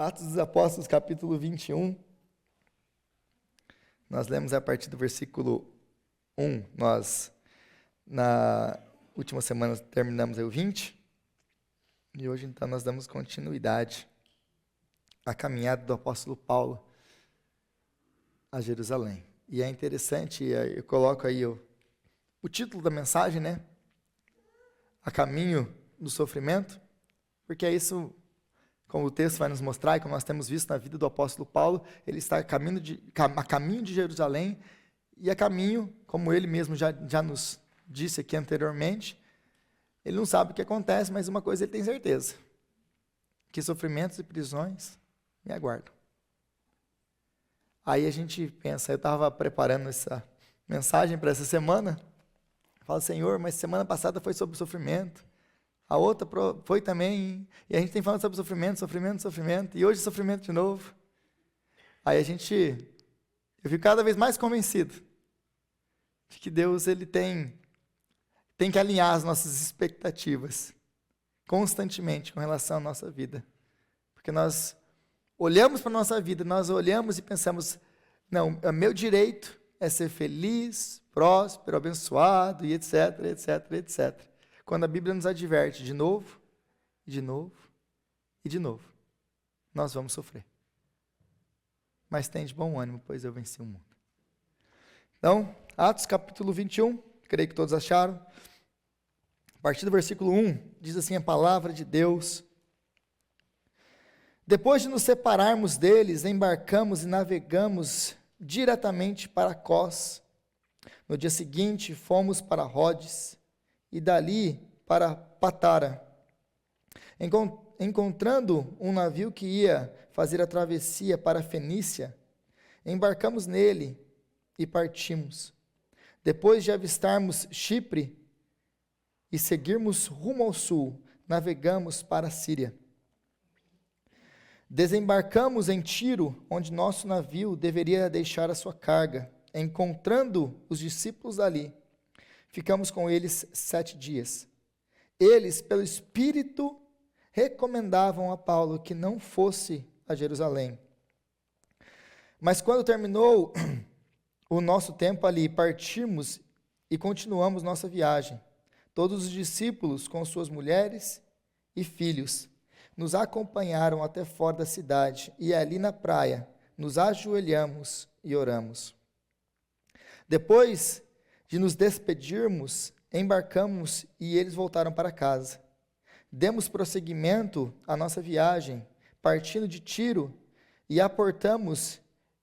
Atos dos Apóstolos, capítulo 21. Nós lemos a partir do versículo 1. Nós, na última semana, terminamos o 20. E hoje, então, nós damos continuidade à caminhada do apóstolo Paulo a Jerusalém. E é interessante, eu coloco aí o título da mensagem, né? A caminho do sofrimento, porque é isso, como o texto vai nos mostrar, e como nós temos visto na vida do apóstolo Paulo, ele está a caminho de Jerusalém, e a caminho, como ele mesmo já nos disse aqui anteriormente, ele não sabe o que acontece, mas uma coisa ele tem certeza, que sofrimentos e prisões me aguardam. Aí a gente pensa, eu estava preparando essa mensagem para essa semana, falo, Senhor, mas semana passada foi sobre sofrimento, a outra foi também, e a gente tem falado sobre sofrimento, e hoje sofrimento de novo. Aí eu fico cada vez mais convencido de que Deus ele tem que alinhar as nossas expectativas constantemente com relação à nossa vida. Porque nós olhamos para a nossa vida, nós olhamos e pensamos, não, é meu direito é ser feliz, próspero, abençoado, e etc, etc, etc. Quando a Bíblia nos adverte de novo, de novo, e de novo, nós vamos sofrer. Mas tem de bom ânimo, pois eu venci o mundo. Então, Atos capítulo 21, creio que todos acharam. A partir do versículo 1, diz assim a palavra de Deus. Depois de nos separarmos deles, embarcamos e navegamos diretamente para Cós. No dia seguinte, fomos para Rodes e dali para Patara. Encontrando um navio que ia fazer a travessia para a Fenícia, embarcamos nele e partimos. Depois de avistarmos Chipre e seguirmos rumo ao sul, navegamos para a Síria. Desembarcamos em Tiro, onde nosso navio deveria deixar a sua carga. Encontrando os discípulos ali, ficamos com eles 7 dias. Eles, pelo Espírito, recomendavam a Paulo que não fosse a Jerusalém. Mas quando terminou o nosso tempo ali, partimos e continuamos nossa viagem. Todos os discípulos, com suas mulheres e filhos, nos acompanharam até fora da cidade, e ali na praia nos ajoelhamos e oramos. Depois de nos despedirmos, embarcamos e eles voltaram para casa. Demos prosseguimento à nossa viagem, partindo de Tiro, e aportamos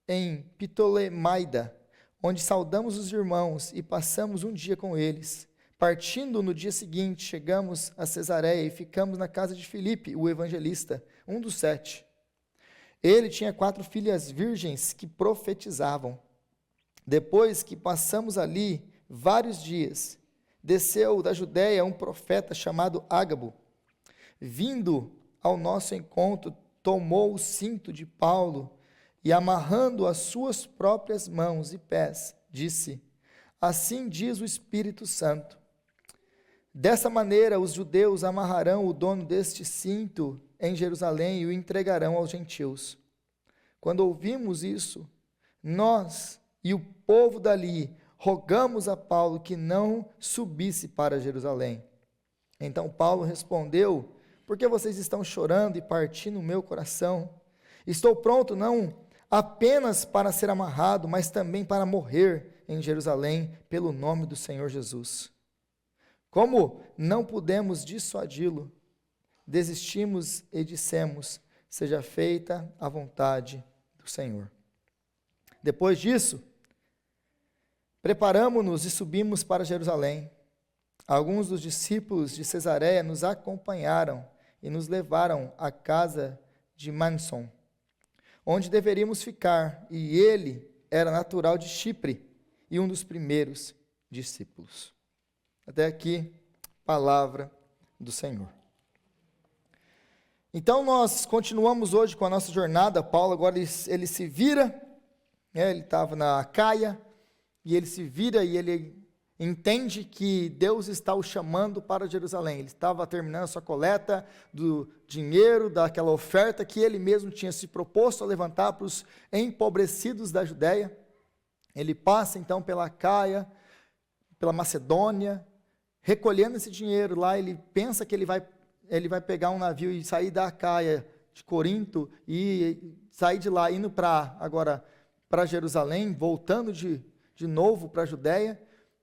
em Ptolemaida, onde saudamos os irmãos e passamos um dia com eles. Partindo no dia seguinte, chegamos a Cesareia e ficamos na casa de Filipe, o evangelista, um dos 7. Ele tinha 4 filhas virgens que profetizavam. Depois que passamos ali vários dias, desceu da Judéia um profeta chamado Ágabo. Vindo ao nosso encontro, tomou o cinto de Paulo e, amarrando as suas próprias mãos e pés, disse: assim diz o Espírito Santo. Dessa maneira, os judeus amarrarão o dono deste cinto em Jerusalém e o entregarão aos gentios. Quando ouvimos isso, nós e o povo dali rogamos a Paulo que não subisse para Jerusalém. Então Paulo respondeu: por que vocês estão chorando e partindo o meu coração? Estou pronto não apenas para ser amarrado, mas também para morrer em Jerusalém pelo nome do Senhor Jesus. Como não pudemos dissuadi-lo, desistimos e dissemos: seja feita a vontade do Senhor. Depois disso, preparamo-nos e subimos para Jerusalém. Alguns dos discípulos de Cesareia nos acompanharam e nos levaram à casa de Mnason, onde deveríamos ficar, e ele era natural de Chipre e um dos primeiros discípulos. Até aqui, palavra do Senhor. Então, nós continuamos hoje com a nossa jornada. Paulo agora ele se vira, ele estava na Acaia, e ele se vira e ele entende que Deus está o chamando para Jerusalém. Ele estava terminando a sua coleta do dinheiro, daquela oferta que ele mesmo tinha se proposto a levantar para os empobrecidos da Judéia. Ele passa então pela Caia, pela Macedônia, recolhendo esse dinheiro lá. Ele pensa que ele vai pegar um navio e sair da Caia, de Corinto, e sair de lá, indo agora para Jerusalém, voltando de novo para a Judéia.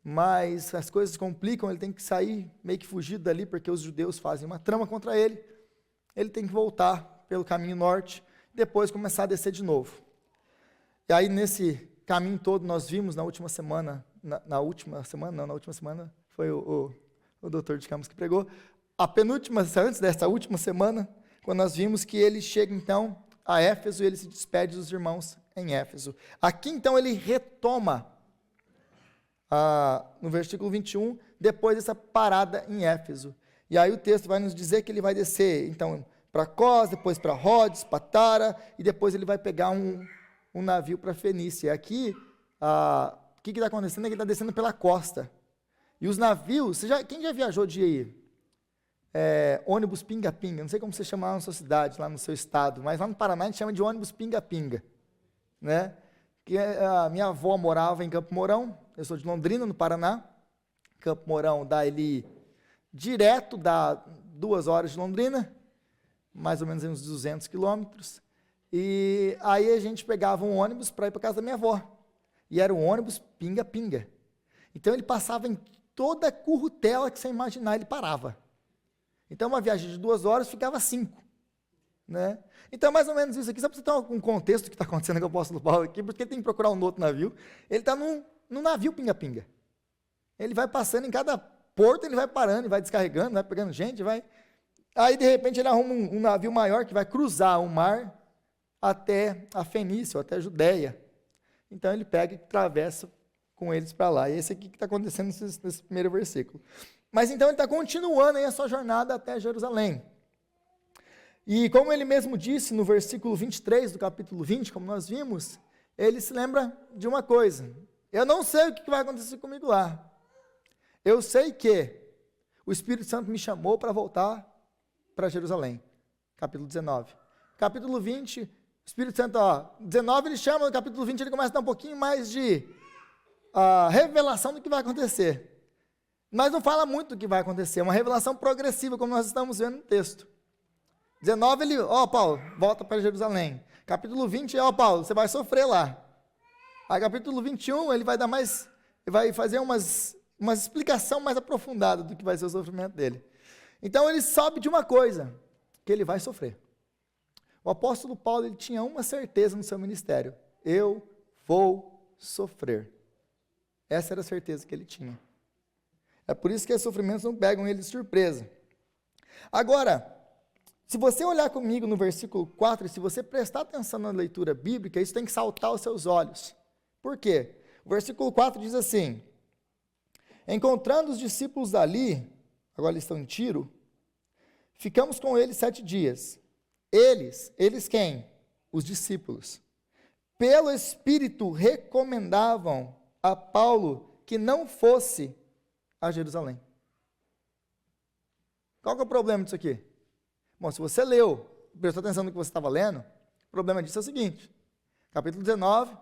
Mas as coisas complicam, ele tem que sair, meio que fugir dali, porque os judeus fazem uma trama contra ele. Ele tem que voltar pelo caminho norte, depois começar a descer de novo. E aí, nesse caminho todo, nós vimos na última semana, na última semana, foi o doutor de Campos que pregou, antes dessa última semana, quando nós vimos que ele chega, então, a Éfeso, e ele se despede dos irmãos em Éfeso. Aqui, então, ele retoma no versículo 21, depois dessa parada em Éfeso. E aí o texto vai nos dizer que ele vai descer, então, para Cós, depois para Rhodes, Patara, e depois ele vai pegar um navio para Fenícia. Aqui, o que está acontecendo é que ele está descendo pela costa. E os navios, quem já viajou de ônibus pinga-pinga? Não sei como você chama lá na sua cidade, lá no seu estado, mas lá no Paraná a gente chama de ônibus pinga-pinga, né? Que a minha avó morava em Campo Mourão, eu sou de Londrina, no Paraná. Campo Mourão dá 2 horas de Londrina, mais ou menos uns 200 quilômetros. E aí a gente pegava um ônibus para ir para casa da minha avó. E era um ônibus pinga-pinga. Então ele passava em toda a currutela que você imaginar, ele parava. Então uma viagem de 2 horas ficava 5. Né? Então, mais ou menos isso aqui, só para você ter um contexto do que está acontecendo com o apóstolo Paulo aqui, porque ele tem que procurar um outro navio. Ele está num navio pinga-pinga. Ele vai passando em cada porto, ele vai parando, vai descarregando, vai pegando gente, Aí, de repente, ele arruma um navio maior que vai cruzar o mar até a Fenícia, ou até a Judéia. Então, ele pega e atravessa com eles para lá. E esse aqui que está acontecendo nesse primeiro versículo. Mas, então, ele está continuando aí a sua jornada até Jerusalém. E como ele mesmo disse no versículo 23 do capítulo 20, como nós vimos, ele se lembra de uma coisa: eu não sei o que vai acontecer comigo lá. Eu sei que o Espírito Santo me chamou para voltar para Jerusalém. Capítulo 19. Capítulo 20, o Espírito Santo, 19 ele chama, no capítulo 20 ele começa a dar um pouquinho mais de revelação do que vai acontecer. Mas não fala muito do que vai acontecer, é uma revelação progressiva, como nós estamos vendo no texto. 19 ele, Paulo, volta para Jerusalém. Capítulo 20, Paulo, você vai sofrer lá. Aí capítulo 21, ele vai fazer uma explicação mais aprofundada do que vai ser o sofrimento dele. Então ele sabe de uma coisa, que ele vai sofrer. O apóstolo Paulo, ele tinha uma certeza no seu ministério: eu vou sofrer. Essa era a certeza que ele tinha. É por isso que os sofrimentos não pegam ele de surpresa. Agora, se você olhar comigo no versículo 4, e se você prestar atenção na leitura bíblica, isso tem que saltar aos seus olhos. Por quê? O versículo 4 diz assim: encontrando os discípulos dali, agora eles estão em Tiro, ficamos com eles 7 dias. Eles quem? Os discípulos. Pelo Espírito recomendavam a Paulo que não fosse a Jerusalém. Qual que é o problema disso aqui? Bom, se você leu, prestou atenção no que você estava lendo, o problema disso é o seguinte: capítulo 19,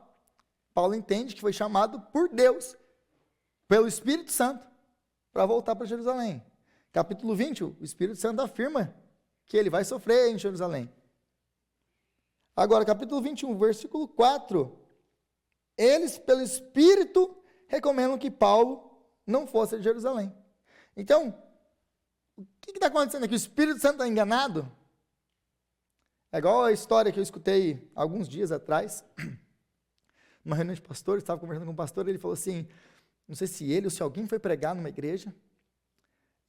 Paulo entende que foi chamado por Deus, pelo Espírito Santo, para voltar para Jerusalém. Capítulo 20, o Espírito Santo afirma que ele vai sofrer em Jerusalém. Agora, capítulo 21, versículo 4, eles, pelo Espírito, recomendam que Paulo não fosse a Jerusalém. Então, o que está acontecendo aqui? O Espírito Santo está enganado? É igual a história que eu escutei alguns dias atrás, numa reunião de pastores, estava conversando com um pastor, ele falou assim, não sei se ele ou se alguém foi pregar numa igreja,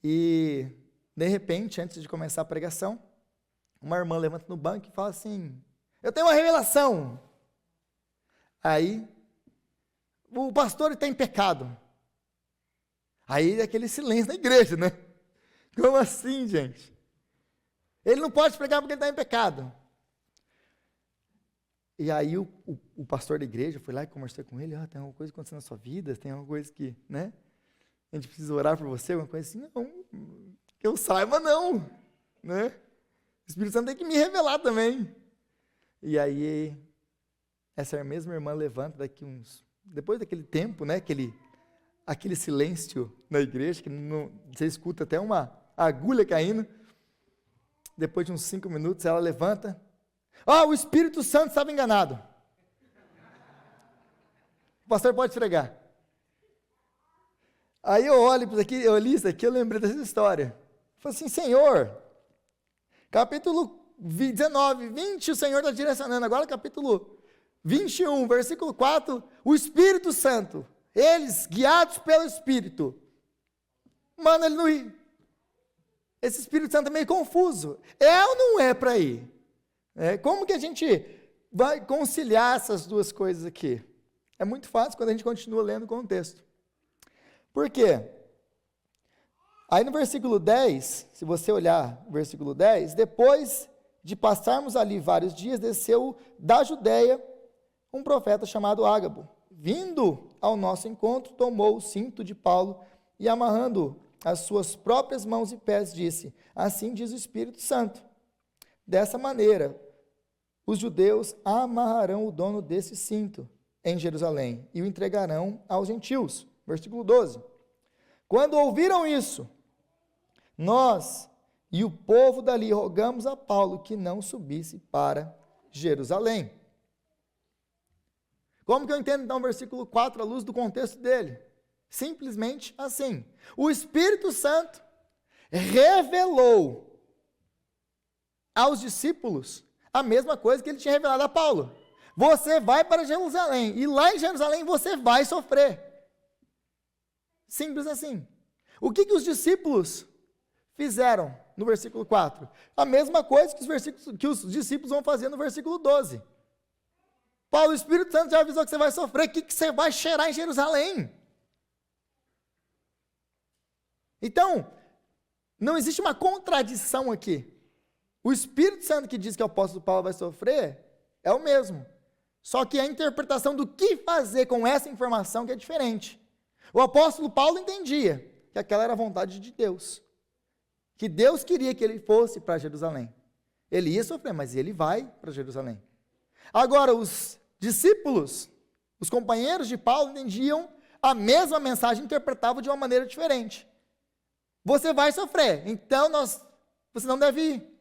e, de repente, antes de começar a pregação, uma irmã levanta no banco e fala assim, eu tenho uma revelação. Aí, o pastor está em pecado. Aí, aquele silêncio na igreja, né? Como assim, gente? Ele não pode pregar porque ele está em pecado. E aí o pastor da igreja foi lá e conversou com ele, tem alguma coisa acontecendo na sua vida, tem alguma coisa que, né? A gente precisa orar por você, alguma coisa assim? Não, que eu saiba não, né? O Espírito Santo tem que me revelar também. E aí, essa mesma irmã levanta depois daquele tempo, né? Aquele silêncio na igreja, que você escuta até uma agulha caindo. Depois de uns 5 minutos, ela levanta. O Espírito Santo estava enganado. O pastor pode pregar. Aí eu olho para aqui, eu li isso aqui, eu lembrei dessa história. Falei assim, Senhor, capítulo 19, 20, o Senhor está direcionando. Agora capítulo 21, versículo 4, o Espírito Santo, eles guiados pelo Espírito, manda ele não ir. Esse Espírito Santo é meio confuso. É ou não é para ir? Como que a gente vai conciliar essas duas coisas aqui? É muito fácil quando a gente continua lendo o contexto. Por quê? Aí no versículo 10, se você olhar o versículo 10, depois de passarmos ali vários dias, desceu da Judéia um profeta chamado Ágabo. Vindo ao nosso encontro, tomou o cinto de Paulo e, amarrando as suas próprias mãos e pés, disse: assim diz o Espírito Santo. Dessa maneira, os judeus amarrarão o dono desse cinto em Jerusalém e o entregarão aos gentios. Versículo 12. Quando ouviram isso, nós e o povo dali rogamos a Paulo que não subisse para Jerusalém. Como que eu entendo então o versículo 4 à luz do contexto dele? Simplesmente assim. O Espírito Santo revelou aos discípulos a mesma coisa que ele tinha revelado a Paulo. Você vai para Jerusalém, e lá em Jerusalém você vai sofrer. Simples assim. O que os discípulos fizeram no versículo 4? A mesma coisa que os discípulos vão fazer no versículo 12. Paulo, o Espírito Santo já avisou que você vai sofrer, o que você vai cheirar em Jerusalém? Então, não existe uma contradição aqui. O Espírito Santo que diz que o apóstolo Paulo vai sofrer é o mesmo. Só que a interpretação do que fazer com essa informação que é diferente. O apóstolo Paulo entendia que aquela era a vontade de Deus. Que Deus queria que ele fosse para Jerusalém. Ele ia sofrer, mas ele vai para Jerusalém. Agora, os discípulos, os companheiros de Paulo, entendiam a mesma mensagem, interpretavam de uma maneira diferente. Você vai sofrer, então você não deve ir.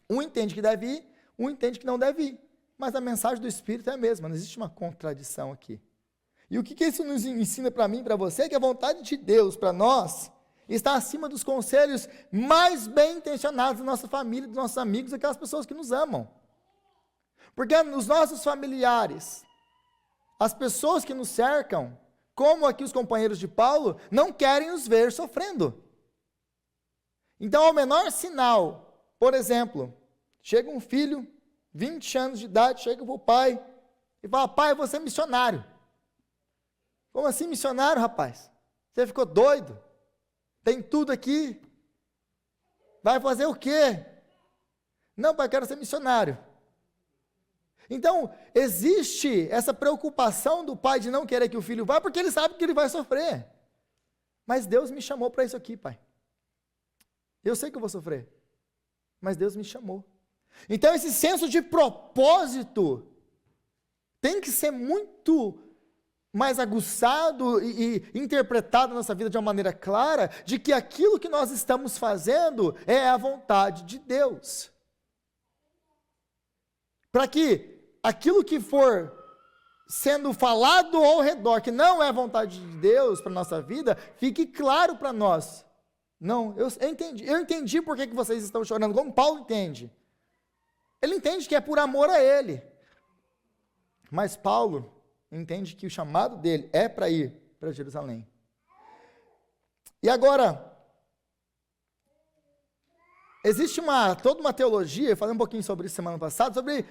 Um entende que deve ir, um entende que não deve ir. Mas a mensagem do Espírito é a mesma, não existe uma contradição aqui. E o que isso nos ensina para mim e para você? É que a vontade de Deus para nós está acima dos conselhos mais bem intencionados da nossa família, dos nossos amigos, aquelas pessoas que nos amam. Porque os nossos familiares, as pessoas que nos cercam, como aqui os companheiros de Paulo, não querem nos ver sofrendo. Então, ao menor sinal, por exemplo, chega um filho, 20 anos de idade, chega para o pai e fala: pai, você é missionário. Como assim missionário, rapaz? Você ficou doido? Tem tudo aqui. Vai fazer o quê? Não, pai, eu quero ser missionário. Então, existe essa preocupação do pai de não querer que o filho vá, porque ele sabe que ele vai sofrer. Mas Deus me chamou para isso aqui, pai. Eu sei que eu vou sofrer, mas Deus me chamou. Então, esse senso de propósito tem que ser muito mais aguçado e interpretado na nossa vida de uma maneira clara, de que aquilo que nós estamos fazendo é a vontade de Deus. Para que aquilo que for sendo falado ao redor, que não é a vontade de Deus para a nossa vida, fique claro para nós. Não, eu entendi por que vocês estão chorando, como Paulo entende. Ele entende que é por amor a ele. Mas Paulo entende que o chamado dele é para ir para Jerusalém. E agora, existe toda uma teologia, eu falei um pouquinho sobre isso semana passada, sobre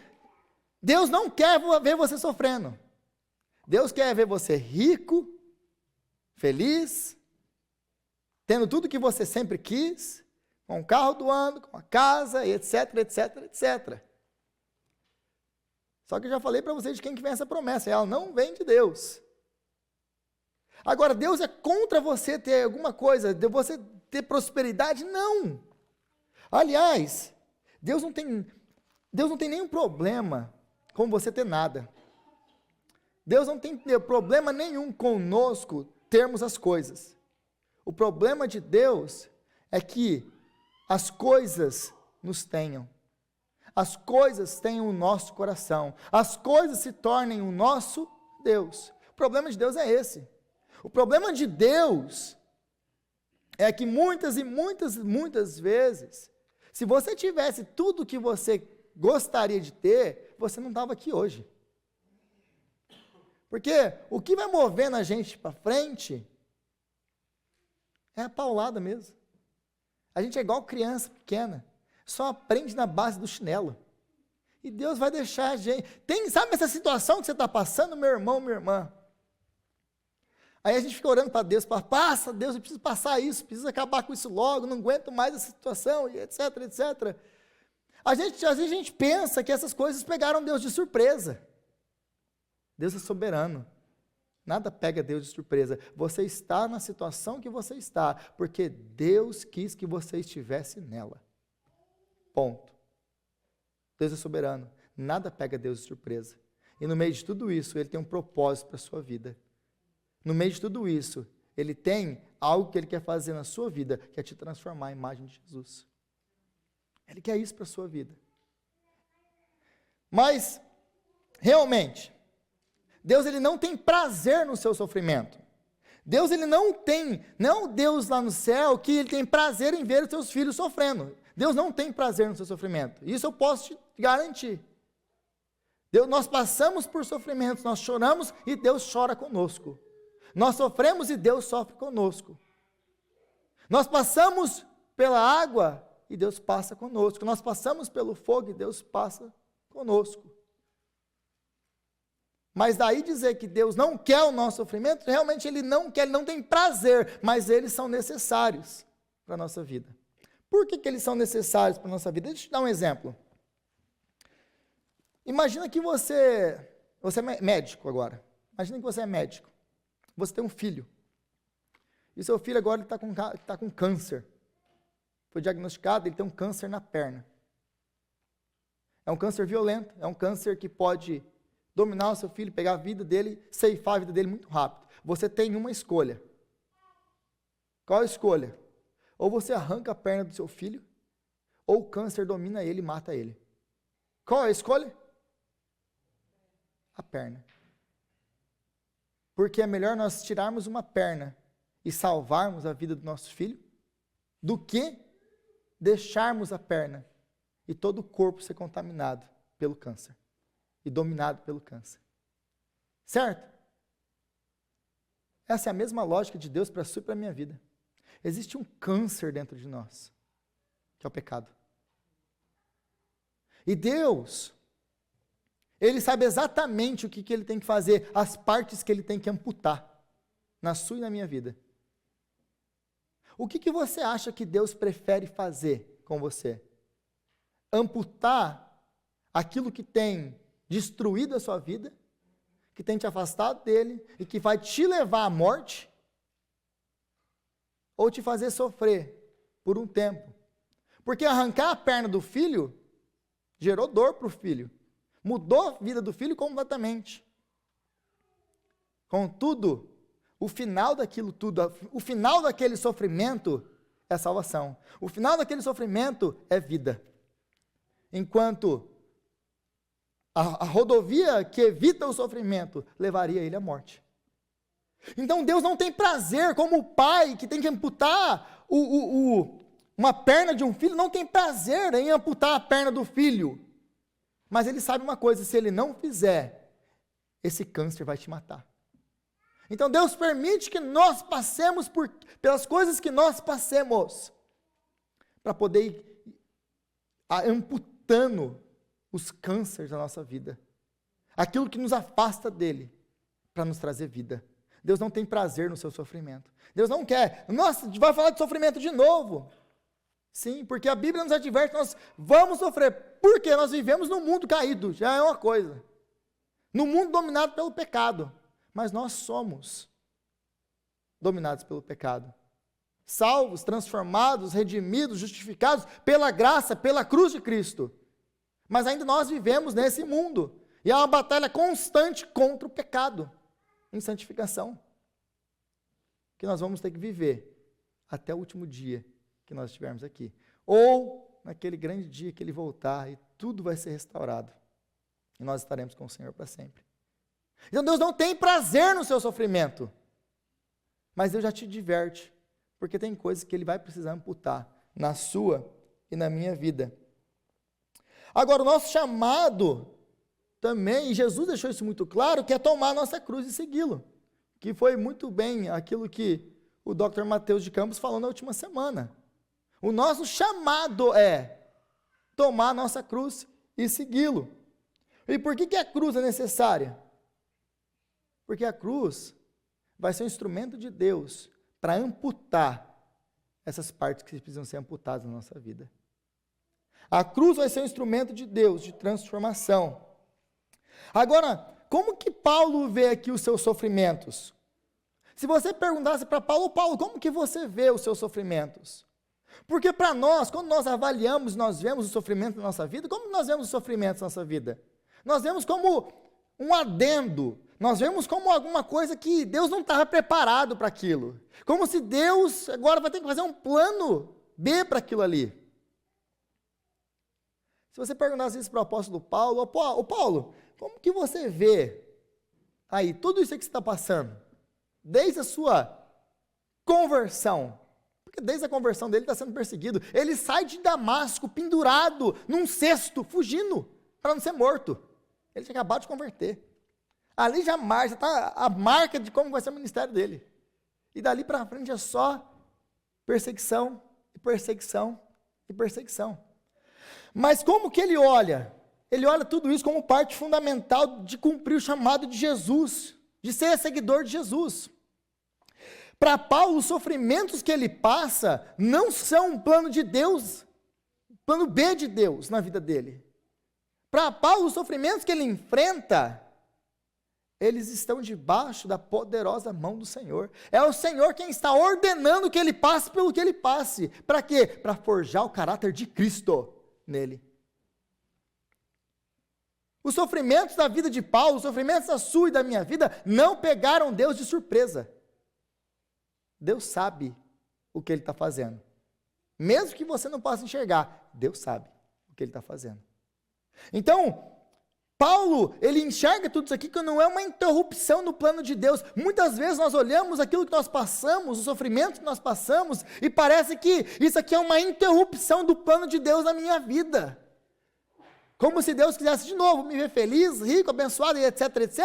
Deus não quer ver você sofrendo. Deus quer ver você rico, feliz, tendo tudo que você sempre quis, com um carro do ano, com uma casa, etc, etc, etc. Só que eu já falei para vocês de quem que vem essa promessa, ela não vem de Deus. Agora, Deus é contra você ter alguma coisa, de você ter prosperidade? Não. Aliás, Deus não tem nenhum problema com você ter nada. Deus não tem problema nenhum conosco termos as coisas. O problema de Deus é que as coisas nos tenham. As coisas tenham o nosso coração. As coisas se tornem o nosso Deus. O problema de Deus é esse. O problema de Deus é que muitas e muitas vezes, se você tivesse tudo o que você gostaria de ter, você não estava aqui hoje. Porque o que vai movendo a gente para frente é a paulada mesmo. A gente é igual criança pequena, só aprende na base do chinelo. E Deus vai deixar a gente... Sabe essa situação que você está passando, meu irmão, minha irmã? Aí a gente fica orando para Deus, passa, Deus, eu preciso passar isso, preciso acabar com isso logo, não aguento mais essa situação, etc, etc. Às vezes a gente pensa que essas coisas pegaram Deus de surpresa. Deus é soberano. Nada pega Deus de surpresa. Você está na situação que você está, porque Deus quis que você estivesse nela. Ponto. Deus é soberano. Nada pega Deus de surpresa. E no meio de tudo isso, Ele tem um propósito para a sua vida. No meio de tudo isso, Ele tem algo que Ele quer fazer na sua vida, que é te transformar à imagem de Jesus. Ele quer isso para a sua vida. Mas, realmente, Deus ele não tem prazer no seu sofrimento. Deus ele não é o Deus lá no céu que Ele tem prazer em ver os seus filhos sofrendo. Deus não tem prazer no seu sofrimento. Isso eu posso te garantir. Nós passamos por sofrimentos, nós choramos e Deus chora conosco. Nós sofremos e Deus sofre conosco. Nós passamos pela água e Deus passa conosco. Nós passamos pelo fogo e Deus passa conosco. Mas daí dizer que Deus não quer o nosso sofrimento, realmente Ele não quer, Ele não tem prazer, mas eles são necessários para a nossa vida. Por que eles são necessários para a nossa vida? Deixa eu te dar um exemplo. Imagina que você é médico agora. Imagina que você é médico. Você tem um filho. E seu filho agora está com câncer. Foi diagnosticado, ele tem um câncer na perna. É um câncer violento, é um câncer que pode dominar o seu filho, pegar a vida dele, ceifar a vida dele muito rápido. Você tem uma escolha. Qual a escolha? Ou você arranca a perna do seu filho, ou o câncer domina ele e mata ele. Qual é a escolha? A perna. Porque é melhor nós tirarmos uma perna e salvarmos a vida do nosso filho, do que deixarmos a perna e todo o corpo ser contaminado pelo câncer e dominado pelo câncer. Certo? Essa é a mesma lógica de Deus para a sua e para a minha vida. Existe um câncer dentro de nós, que é o pecado. E Deus, Ele sabe exatamente o que Ele tem que fazer, as partes que Ele tem que amputar na sua e na minha vida. O que você acha que Deus prefere fazer com você? Amputar aquilo que tem destruído a sua vida, que tem te afastado dele e que vai te levar à morte, ou te fazer sofrer por um tempo? Porque arrancar a perna do filho gerou dor para o filho, mudou a vida do filho completamente. Contudo, o final daquilo tudo, o final daquele sofrimento é salvação. O final daquele sofrimento é vida. Enquanto a rodovia que evita o sofrimento levaria ele à morte. Então Deus não tem prazer, como o pai que tem que amputar uma perna de um filho, não tem prazer em amputar a perna do filho. Mas Ele sabe uma coisa, se Ele não fizer, esse câncer vai te matar. Então Deus permite que nós passemos pelas coisas que nós passemos, para poder ir amputando os cânceres da nossa vida, aquilo que nos afasta dele, para nos trazer vida. Deus não tem prazer no seu sofrimento. Deus não quer. Nossa, vai falar de sofrimento de novo. Sim, porque a Bíblia nos adverte que nós vamos sofrer. Porque nós vivemos num mundo caído, já é uma coisa. Num mundo dominado pelo pecado. Mas nós somos dominados pelo pecado. Salvos, transformados, redimidos, justificados pela graça, pela cruz de Cristo. Mas ainda nós vivemos nesse mundo. E há uma batalha constante contra o pecado, em santificação, que nós vamos ter que viver até o último dia que nós estivermos aqui. Ou naquele grande dia que Ele voltar e tudo vai ser restaurado. E nós estaremos com o Senhor para sempre. Então Deus não tem prazer no seu sofrimento. Mas Deus já te diverte. Porque tem coisas que Ele vai precisar amputar na sua e na minha vida. Agora, o nosso chamado também, e Jesus deixou isso muito claro, que é tomar a nossa cruz e segui-lo. Que foi muito bem aquilo que o Dr. Mateus de Campos falou na última semana. O nosso chamado é tomar a nossa cruz e segui-lo. E por que a cruz é necessária? Porque a cruz vai ser um instrumento de Deus para amputar essas partes que precisam ser amputadas na nossa vida. A cruz vai ser um instrumento de Deus, de transformação. Agora, como que Paulo vê aqui os seus sofrimentos? Se você perguntasse para Paulo, como que você vê os seus sofrimentos? Porque para nós, quando nós avaliamos, nós vemos o sofrimento na nossa vida, como nós vemos os sofrimentos na nossa vida? Nós vemos como um adendo, nós vemos como alguma coisa que Deus não estava preparado para aquilo. Como se Deus agora vai ter que fazer um plano B para aquilo ali. Se você perguntasse isso para o apóstolo Paulo, Paulo, como que você vê aí tudo isso que você está passando? Desde a sua conversão, porque desde a conversão dele está sendo perseguido. Ele sai de Damasco pendurado num cesto, fugindo, para não ser morto. Ele tinha acabado de converter. Ali já está a marca de como vai ser o ministério dele. E dali para frente é só perseguição, e perseguição, e perseguição. Mas como que ele olha? Ele olha tudo isso como parte fundamental de cumprir o chamado de Jesus, de ser seguidor de Jesus. Para Paulo, os sofrimentos que ele passa não são um plano de Deus, plano B de Deus na vida dele. Para Paulo, os sofrimentos que ele enfrenta, eles estão debaixo da poderosa mão do Senhor. É o Senhor quem está ordenando que ele passe pelo que ele passe. Para quê? Para forjar o caráter de Cristo nele. Os sofrimentos da vida de Paulo, os sofrimentos da sua e da minha vida, não pegaram Deus de surpresa. Deus sabe o que Ele está fazendo. Mesmo que você não possa enxergar, Deus sabe o que Ele está fazendo. Então, Paulo, ele enxerga tudo isso aqui que não é uma interrupção no plano de Deus. Muitas vezes nós olhamos aquilo que nós passamos, os sofrimentos que nós passamos, e parece que isso aqui é uma interrupção do plano de Deus na minha vida. Como se Deus quisesse de novo me ver feliz, rico, abençoado, e etc, etc.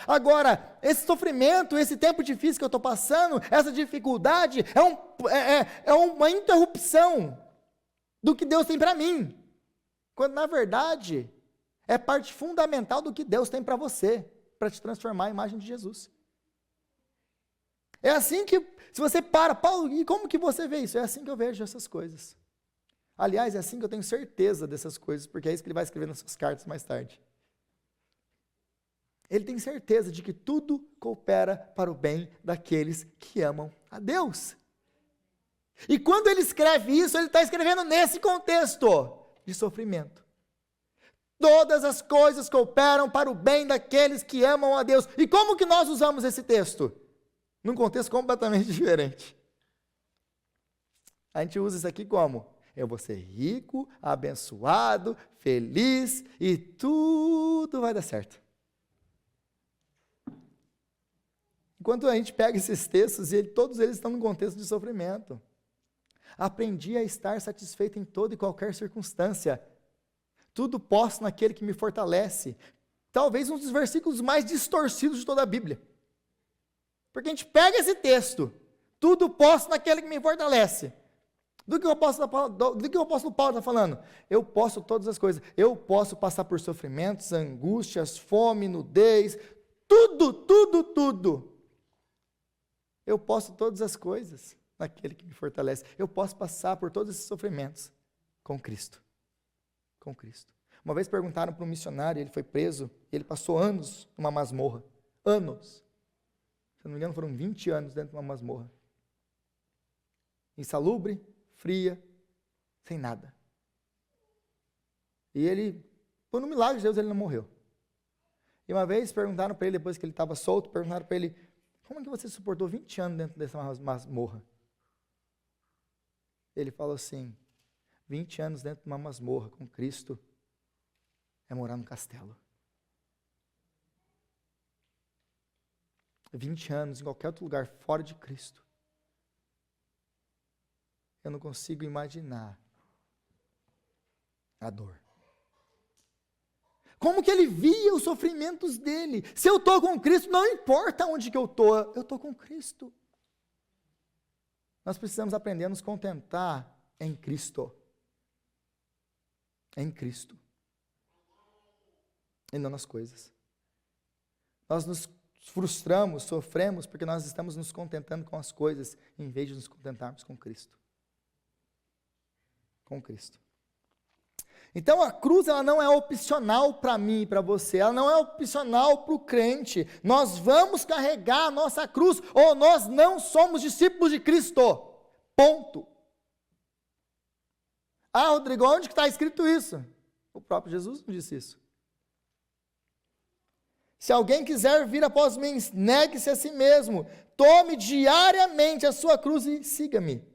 Agora, esse sofrimento, esse tempo difícil que eu estou passando, essa dificuldade, é uma interrupção do que Deus tem para mim. Quando, na verdade, é parte fundamental do que Deus tem para você, para te transformar à imagem de Jesus. É assim que, se você Paulo, e como que você vê isso? É assim que eu vejo essas coisas. Aliás, é assim que eu tenho certeza dessas coisas, porque é isso que ele vai escrever nas suas cartas mais tarde. Ele tem certeza de que tudo coopera para o bem daqueles que amam a Deus. E quando ele escreve isso, ele está escrevendo nesse contexto de sofrimento. Todas as coisas cooperam para o bem daqueles que amam a Deus. E como que nós usamos esse texto? Num contexto completamente diferente. A gente usa isso aqui como? Eu vou ser rico, abençoado, feliz e tudo vai dar certo. Enquanto a gente pega esses textos e todos eles estão num contexto de sofrimento. Aprendi a estar satisfeito em toda e qualquer circunstância. Tudo posso naquele que me fortalece. Talvez um dos versículos mais distorcidos de toda a Bíblia. Porque a gente pega esse texto, tudo posso naquele que me fortalece. Do que o apóstolo Paulo está falando? Eu posso todas as coisas. Eu posso passar por sofrimentos, angústias, fome, nudez, tudo. Eu posso todas as coisas naquele que me fortalece. Eu posso passar por todos esses sofrimentos com Cristo. Com Cristo. Uma vez perguntaram para um missionário, ele foi preso, e ele passou anos numa masmorra. Anos. Se não me engano, foram 20 anos dentro de uma masmorra. Insalubre, fria, sem nada. E ele, por um milagre de Deus, ele não morreu. E uma vez perguntaram para ele, depois que ele estava solto, perguntaram para ele, como é que você suportou 20 anos dentro dessa masmorra? Ele falou assim, 20 anos dentro de uma masmorra com Cristo é morar no castelo. 20 anos em qualquer outro lugar fora de Cristo. Eu não consigo imaginar a dor. Como que ele via os sofrimentos dele? Se eu estou com Cristo, não importa onde que eu estou com Cristo. Nós precisamos aprender a nos contentar em Cristo. Em Cristo. E não nas coisas. Nós nos frustramos, sofremos, porque nós estamos nos contentando com as coisas, em vez de nos contentarmos com Cristo. Com Cristo. Então a cruz, ela não é opcional para mim e para você, ela não é opcional para o crente. Nós vamos carregar a nossa cruz, ou nós não somos discípulos de Cristo. Ponto. Ah, Rodrigo, onde que está escrito isso? O próprio Jesus não disse isso. Se alguém quiser vir após mim, negue-se a si mesmo, tome diariamente a sua cruz e siga-me.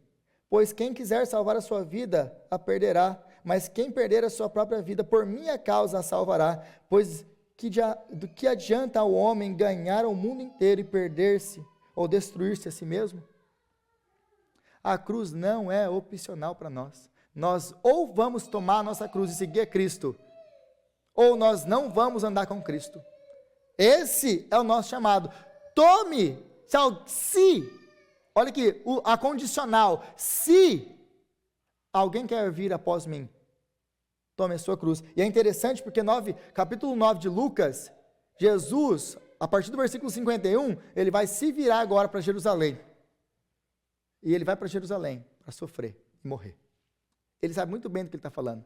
Pois quem quiser salvar a sua vida, a perderá, mas quem perder a sua própria vida, por minha causa a salvará. Pois do que adianta ao homem ganhar o mundo inteiro e perder-se, ou destruir-se a si mesmo? A cruz não é opcional para nós. Nós ou vamos tomar a nossa cruz e seguir a Cristo, ou nós não vamos andar com Cristo. Esse é o nosso chamado. Tome, olha aqui, a condicional, se alguém quer vir após mim, tome a sua cruz. E é interessante porque capítulo 9 de Lucas, Jesus, a partir do versículo 51, ele vai se virar agora para Jerusalém. E ele vai para Jerusalém para sofrer e morrer. Ele sabe muito bem do que ele está falando.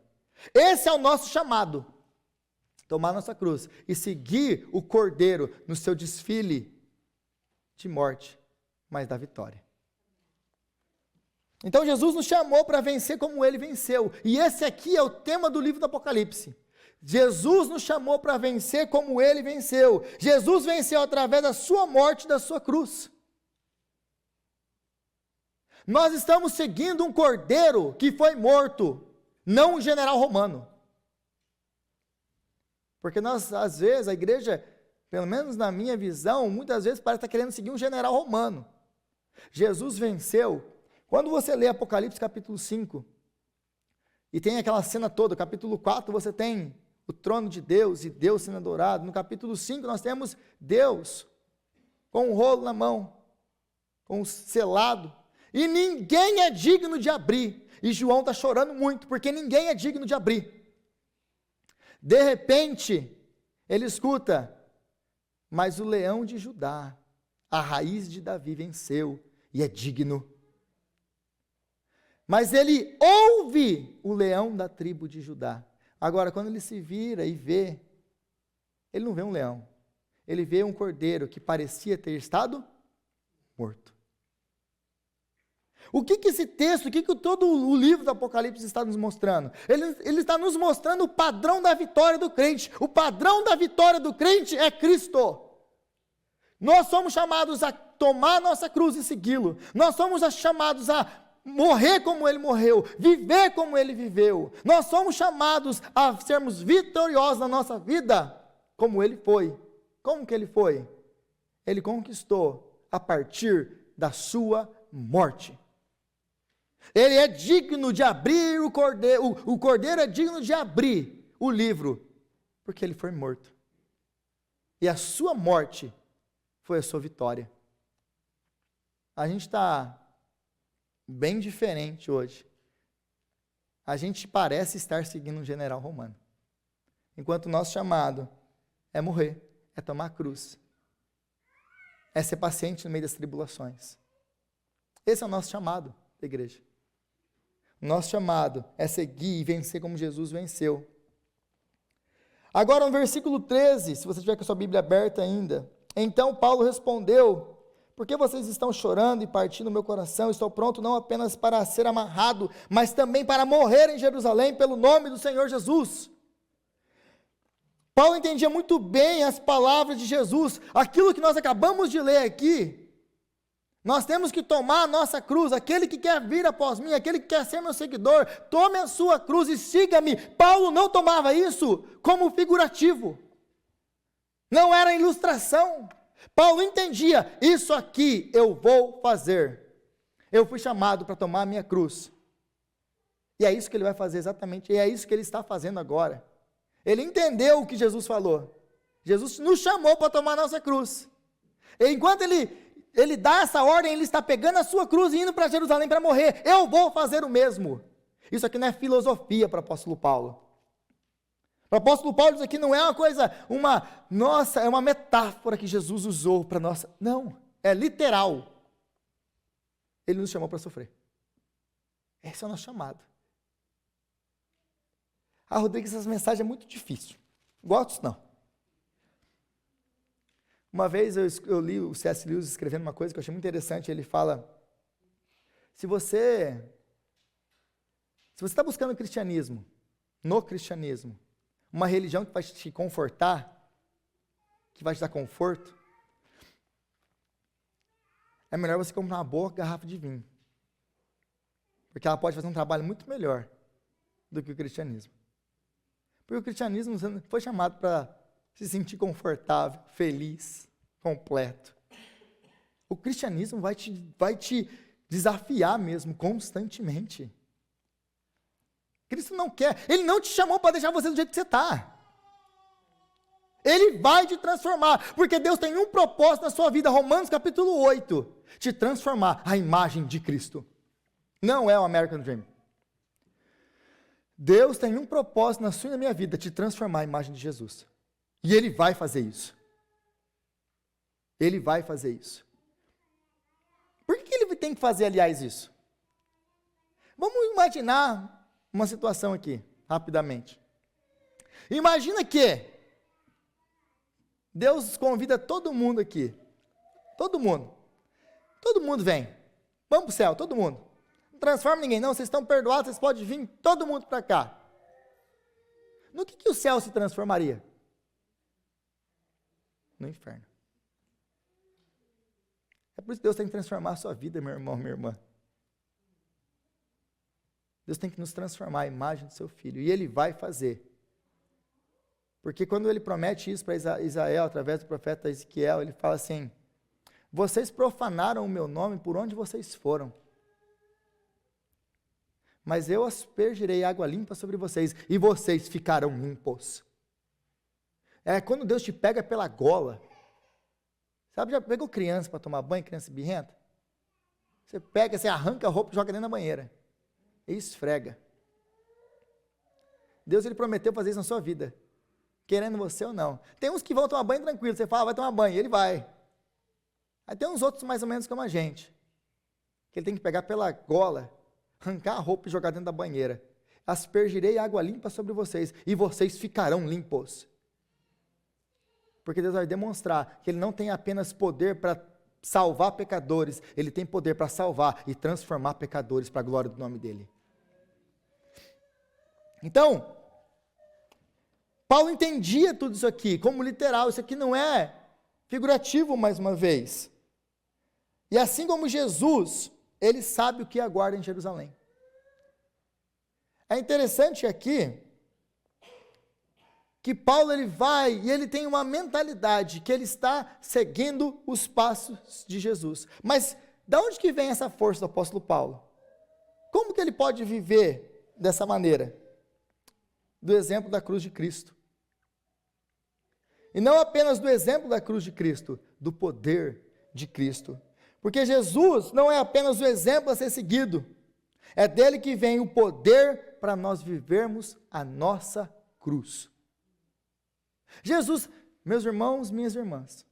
Esse é o nosso chamado. Tomar nossa cruz e seguir o Cordeiro no seu desfile de morte, mas da vitória. Então Jesus nos chamou para vencer como ele venceu. E esse aqui é o tema do livro do Apocalipse. Jesus nos chamou para vencer como ele venceu. Jesus venceu através da sua morte e da sua cruz. Nós estamos seguindo um cordeiro que foi morto, não um general romano. Porque nós, às vezes, a igreja, pelo menos na minha visão, muitas vezes parece estar querendo seguir um general romano. Jesus venceu. Quando você lê Apocalipse capítulo 5, e tem aquela cena toda, capítulo 4 você tem o trono de Deus e Deus sendo adorado. No capítulo 5 nós temos Deus com um rolo na mão, com um selado, e ninguém é digno de abrir. E João está chorando muito, porque ninguém é digno de abrir. De repente, ele escuta, mas o leão de Judá, a raiz de Davi venceu e é digno. Mas ele ouve o leão da tribo de Judá. Agora, quando ele se vira e vê, ele não vê um leão, ele vê um cordeiro que parecia ter estado morto. O que esse texto, o que todo o livro do Apocalipse está nos mostrando? Ele está nos mostrando o padrão da vitória do crente. O padrão da vitória do crente é Cristo. Nós somos chamados a tomar nossa cruz e segui-lo. Nós somos chamados a morrer como ele morreu, viver como ele viveu. Nós somos chamados a sermos vitoriosos na nossa vida, como ele foi. Como que ele foi? Ele conquistou a partir da sua morte. Ele é digno de abrir o cordeiro é digno de abrir o livro, porque ele foi morto. E a sua morte foi a sua vitória. A gente está bem diferente hoje. A gente parece estar seguindo um general romano. Enquanto o nosso chamado é morrer, é tomar a cruz, é ser paciente no meio das tribulações. Esse é o nosso chamado da igreja. O nosso chamado é seguir e vencer como Jesus venceu. Agora no versículo 13, se você tiver com a sua Bíblia aberta ainda. Então Paulo respondeu Por que vocês estão chorando e partindo o meu coração? Estou pronto não apenas para ser amarrado, mas também para morrer em Jerusalém pelo nome do Senhor Jesus. Paulo entendia muito bem as palavras de Jesus. Aquilo que nós acabamos de ler aqui, nós temos que tomar a nossa cruz. Aquele que quer vir após mim, aquele que quer ser meu seguidor, tome a sua cruz e siga-me. Paulo não tomava isso como figurativo. Não era ilustração. Paulo entendia, isso aqui eu vou fazer. Eu fui chamado para tomar a minha cruz. E é isso que ele vai fazer exatamente, e é isso que ele está fazendo agora. Ele entendeu o que Jesus falou. Jesus nos chamou para tomar a nossa cruz. E enquanto ele dá essa ordem, ele está pegando a sua cruz e indo para Jerusalém para morrer. Eu vou fazer o mesmo. Isso aqui não é filosofia para o apóstolo Paulo. O apóstolo Paulo diz aqui, não é uma coisa, é uma metáfora que Jesus usou para nós. Não, é literal. Ele nos chamou para sofrer. Esse é o nosso chamado. Rodrigues, essa mensagem é muito difícil. Gosto não. Uma vez eu li o C.S. Lewis escrevendo uma coisa que eu achei muito interessante. Ele fala, se você está buscando cristianismo, no cristianismo, uma religião que vai te confortar, que vai te dar conforto, é melhor você comprar uma boa garrafa de vinho. Porque ela pode fazer um trabalho muito melhor do que o cristianismo. Porque o cristianismo foi chamado para se sentir confortável, feliz, completo. O cristianismo vai te desafiar mesmo, constantemente. Cristo não quer, Ele não te chamou para deixar você do jeito que você está. Ele vai te transformar, porque Deus tem um propósito na sua vida, Romanos capítulo 8, te transformar à imagem de Cristo. Não é o American Dream. Deus tem um propósito na sua e na minha vida, te transformar à imagem de Jesus. E Ele vai fazer isso. Ele vai fazer isso. Por que Ele tem que fazer, aliás, isso? Vamos imaginar uma situação aqui, rapidamente. Imagina que Deus convida todo mundo aqui. Todo mundo. Todo mundo vem. Vamos para o céu, todo mundo. Não transforma ninguém, não. Vocês estão perdoados, vocês podem vir todo mundo para cá. No que o céu se transformaria? No inferno. É por isso que Deus tem que transformar a sua vida, meu irmão, minha irmã. Deus tem que nos transformar à imagem do seu Filho. E Ele vai fazer. Porque quando Ele promete isso para Israel, através do profeta Ezequiel, Ele fala assim, vocês profanaram o meu nome por onde vocês foram. Mas eu aspergirei água limpa sobre vocês, e vocês ficarão limpos. É quando Deus te pega pela gola. Sabe, já pegou criança para tomar banho, criança birrenta? Você pega, você arranca a roupa e joga dentro da banheira. E esfrega. Deus, Ele prometeu fazer isso na sua vida. Querendo você ou não. Tem uns que vão tomar banho tranquilo. Você fala, vai tomar banho. E ele vai. Aí tem uns outros mais ou menos como a gente. Que ele tem que pegar pela gola, arrancar a roupa e jogar dentro da banheira. Aspergirei água limpa sobre vocês. E vocês ficarão limpos. Porque Deus vai demonstrar que Ele não tem apenas poder para salvar pecadores. Ele tem poder para salvar e transformar pecadores para a glória do nome dEle. Então, Paulo entendia tudo isso aqui como literal, isso aqui não é figurativo mais uma vez. E assim como Jesus, Ele sabe o que aguarda em Jerusalém. É interessante aqui, que Paulo ele vai e ele tem uma mentalidade que ele está seguindo os passos de Jesus. Mas de onde que vem essa força do apóstolo Paulo? Como que ele pode viver dessa maneira? Do exemplo da cruz de Cristo. E não apenas do exemplo da cruz de Cristo, do poder de Cristo. Porque Jesus não é apenas o exemplo a ser seguido, é dele que vem o poder para nós vivermos a nossa cruz. Jesus, meus irmãos, minhas irmãs,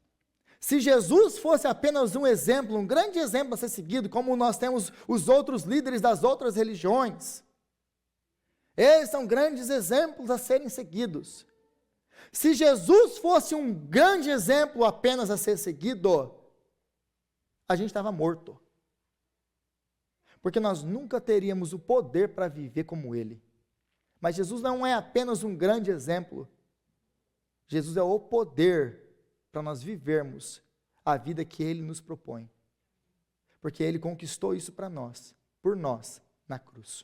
se Jesus fosse apenas um exemplo, um grande exemplo a ser seguido, como nós temos os outros líderes das outras religiões, eles são grandes exemplos a serem seguidos. Se Jesus fosse um grande exemplo apenas a ser seguido, a gente estava morto. Porque nós nunca teríamos o poder para viver como ele. Mas Jesus não é apenas um grande exemplo. Jesus é o poder para nós vivermos a vida que ele nos propõe. Porque ele conquistou isso para nós, por nós, na cruz.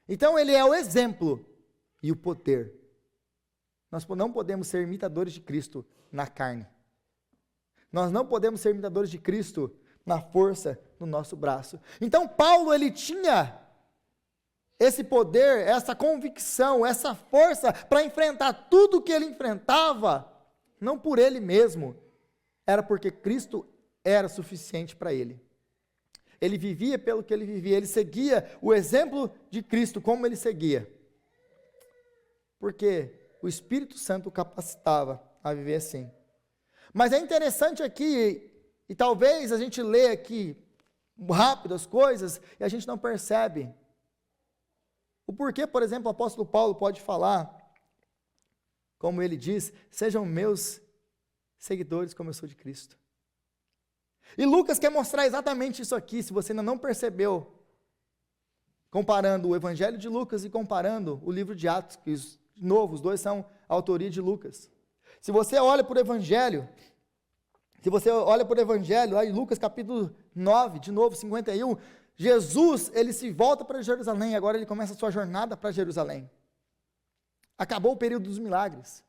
Então ele é o exemplo e o poder. Nós não podemos ser imitadores de Cristo na carne. Nós não podemos ser imitadores de Cristo na força do nosso braço. Então Paulo, ele tinha esse poder, essa convicção, essa força para enfrentar tudo o que ele enfrentava, não por ele mesmo, era porque Cristo era suficiente para ele. Ele vivia pelo que ele vivia, ele seguia o exemplo de Cristo, como ele seguia. Porque o Espírito Santo o capacitava a viver assim. Mas é interessante aqui, e talvez a gente lê aqui rápido as coisas, e a gente não percebe. O porquê, por exemplo, o apóstolo Paulo pode falar, como ele diz, sejam meus seguidores como eu sou de Cristo. E Lucas quer mostrar exatamente isso aqui, se você ainda não percebeu, comparando o Evangelho de Lucas e comparando o livro de Atos, que de novo, os dois são a autoria de Lucas. Se você olha para o Evangelho, lá em Lucas capítulo 9, de novo, 51, Jesus, ele se volta para Jerusalém, agora ele começa a sua jornada para Jerusalém. Acabou o período dos milagres.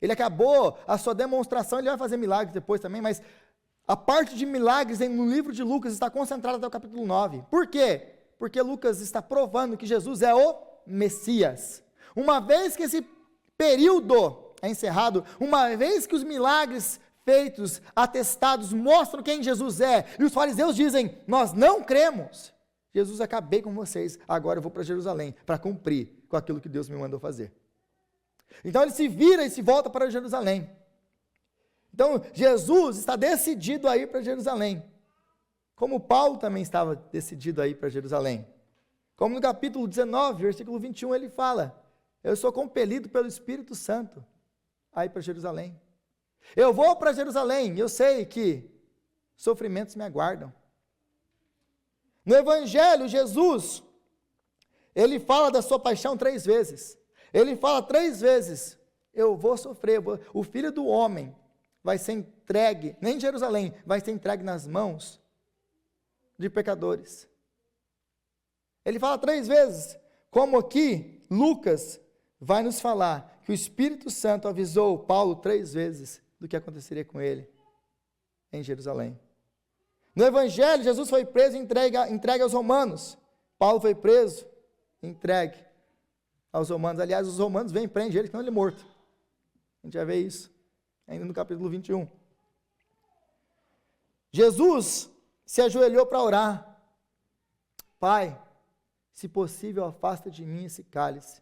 Ele acabou a sua demonstração, ele vai fazer milagres depois também, mas a parte de milagres no livro de Lucas está concentrada até o capítulo 9. Por quê? Porque Lucas está provando que Jesus é o Messias. Uma vez que esse período é encerrado, uma vez que os milagres feitos, atestados, mostram quem Jesus é, e os fariseus dizem, nós não cremos. Jesus, acabei com vocês, agora eu vou para Jerusalém, para cumprir com aquilo que Deus me mandou fazer. Então ele se vira e se volta para Jerusalém. Então Jesus está decidido a ir para Jerusalém, como Paulo também estava decidido a ir para Jerusalém. Como no capítulo 19, versículo 21, ele fala, eu sou compelido pelo Espírito Santo a ir para Jerusalém. Eu vou para Jerusalém, eu sei que sofrimentos me aguardam. No Evangelho, Jesus, ele fala da sua paixão 3 vezes. Ele fala 3 vezes, eu vou sofrer, o Filho do Homem vai ser entregue, nem em Jerusalém, vai ser entregue nas mãos de pecadores. Ele fala 3 vezes, como aqui Lucas vai nos falar que o Espírito Santo avisou Paulo 3 vezes do que aconteceria com ele em Jerusalém. No Evangelho, Jesus foi preso e entregue aos romanos. Paulo foi preso e entregue aos romanos. Aliás, os romanos vêm e prendem ele, senão ele é morto. A gente vai ver isso ainda no capítulo 21. Jesus se ajoelhou para orar. Pai, se possível, afasta de mim esse cálice.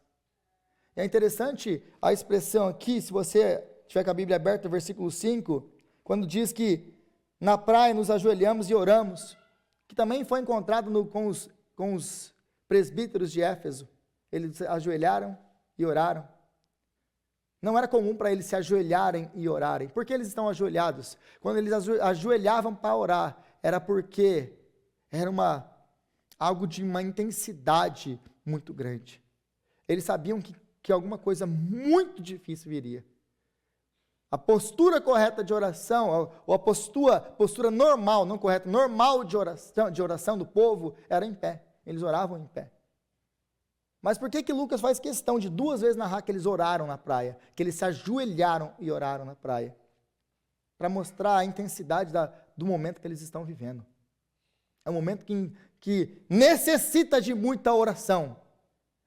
E é interessante a expressão aqui, se você tiver com a Bíblia aberta, versículo 5, quando diz que na praia nos ajoelhamos e oramos, que também foi encontrado com os presbíteros de Éfeso. Eles se ajoelharam e oraram. Não era comum para eles se ajoelharem e orarem. Por que eles estão ajoelhados? Quando eles ajoelhavam para orar, era porque era algo de uma intensidade muito grande. Eles sabiam que alguma coisa muito difícil viria. A postura correta de oração, ou a postura normal, não correta, normal de oração do povo, era em pé. Eles oravam em pé. Mas por que Lucas faz questão de 2 vezes narrar que eles oraram na praia? Que eles se ajoelharam e oraram na praia? Para mostrar a intensidade do momento que eles estão vivendo. É um momento que necessita de muita oração.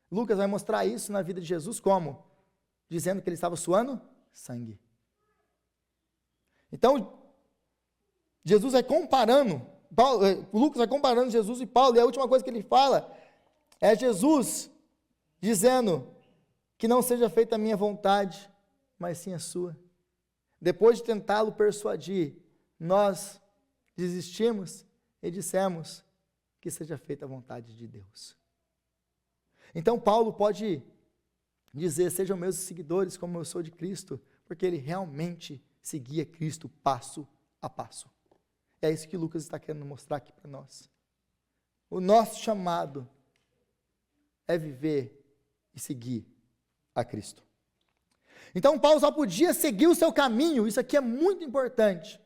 Lucas vai mostrar isso na vida de Jesus como? Dizendo que ele estava suando sangue. Então, Jesus vai comparando, Lucas vai comparando Jesus e Paulo, e a última coisa que ele fala é Jesus dizendo que não seja feita a minha vontade, mas sim a sua. Depois de tentá-lo persuadir, nós desistimos e dissemos que seja feita a vontade de Deus. Então Paulo pode dizer, sejam meus seguidores como eu sou de Cristo, porque ele realmente seguia Cristo passo a passo. É isso que Lucas está querendo mostrar aqui para nós. O nosso chamado é viver e seguir a Cristo. Então Paulo só podia seguir o seu caminho, isso aqui é muito importante,